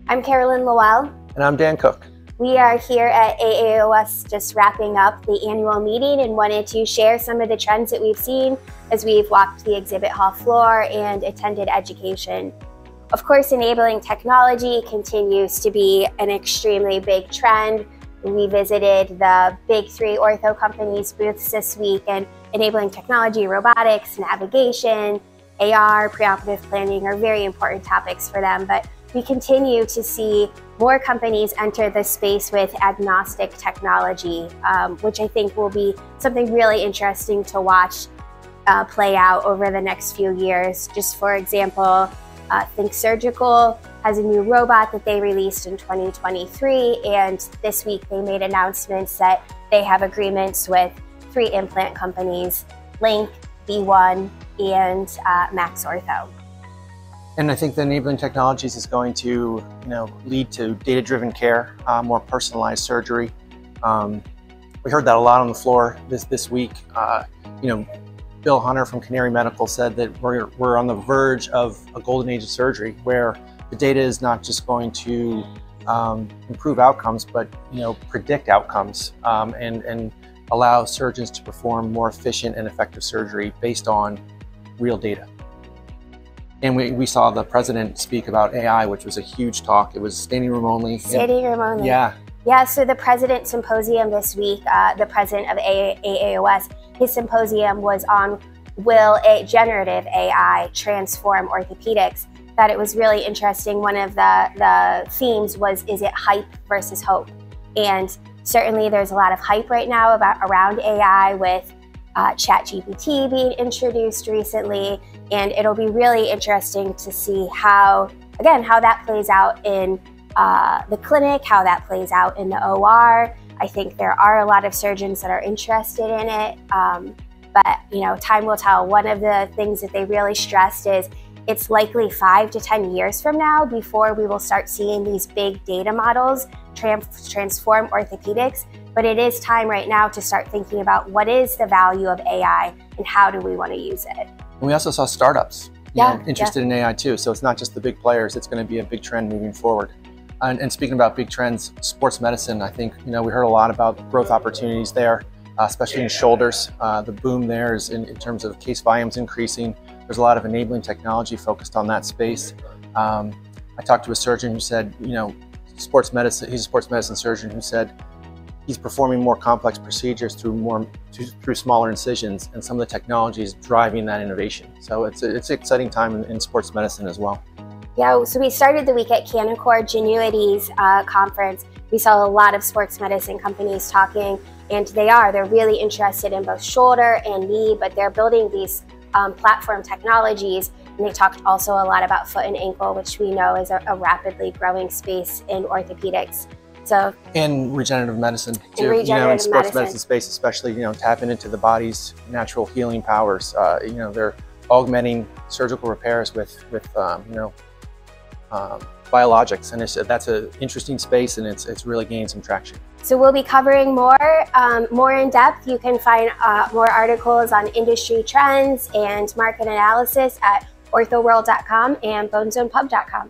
I'm Carolyn Lowell. And I'm Dan Cook. We are here at AAOS just wrapping up the annual meeting and wanted to share some of the trends that we've seen as we've walked the exhibit hall floor and attended education. Of course, enabling technology continues to be an extremely big trend. We visited the big 3 ortho companies' booths this week, and enabling technology, robotics, navigation, AR, preoperative planning are very important topics for them. But we continue to see more companies enter the space with agnostic technology, which I think will be something really interesting to watch play out over the next few years. Just for example, Think Surgical has a new robot that they released in 2023, and this week they made announcements that they have agreements with 3 implant companies, Link, B1, and Max Ortho. And I think the enabling technologies is going to, lead to data-driven care, more personalized surgery. We heard that a lot on the floor this week. Bill Hunter from Canary Medical said that we're on the verge of a golden age of surgery, where the data is not just going to improve outcomes, but predict outcomes and allow surgeons to perform more efficient and effective surgery based on real data. And we saw the president speak about AI, which was a huge talk. It was standing room only. Standing room only. Yeah. Yeah, so the president symposium this week, the president of AAOS, his symposium was on Will Generative AI transform orthopedics? Thought it was really interesting. One of the themes was, is it hype versus hope? And certainly there's a lot of hype right now around AI with ChatGPT being introduced recently, and it'll be really interesting to see how that plays out in the clinic, how that plays out in the OR. I think there are a lot of surgeons that are interested in it, but time will tell. One of the things that they really stressed is it's likely 5 to 10 years from now before we will start seeing these big data models transform orthopedics. But it is time right now to start thinking about what is the value of AI and how do we want to use it. And we also saw startups interested in AI too. So it's not just the big players, it's going to be a big trend moving forward. And speaking about big trends, sports medicine, I think we heard a lot about growth opportunities there, especially in shoulders. The boom there is in terms of case volumes increasing. There's a lot of enabling technology focused on that space. I talked to a surgeon who said, sports medicine. He's a sports medicine surgeon who said he's performing more complex procedures through smaller incisions, and some of the technology is driving that innovation. So it's an exciting time in sports medicine as well. Yeah, so we started the week at Canaccord Genuity's conference. We saw a lot of sports medicine companies talking, and they're really interested in both shoulder and knee, but they're building these platform technologies. And they talked also a lot about foot and ankle, which we know is a rapidly growing space in orthopedics. So, and regenerative medicine too. In sports medicine space, especially, tapping into the body's natural healing powers. They're augmenting surgical repairs with biologics, and that's an interesting space, and it's really gaining some traction. So we'll be covering more in depth. You can find more articles on industry trends and market analysis at orthoworld.com and bonezonepub.com.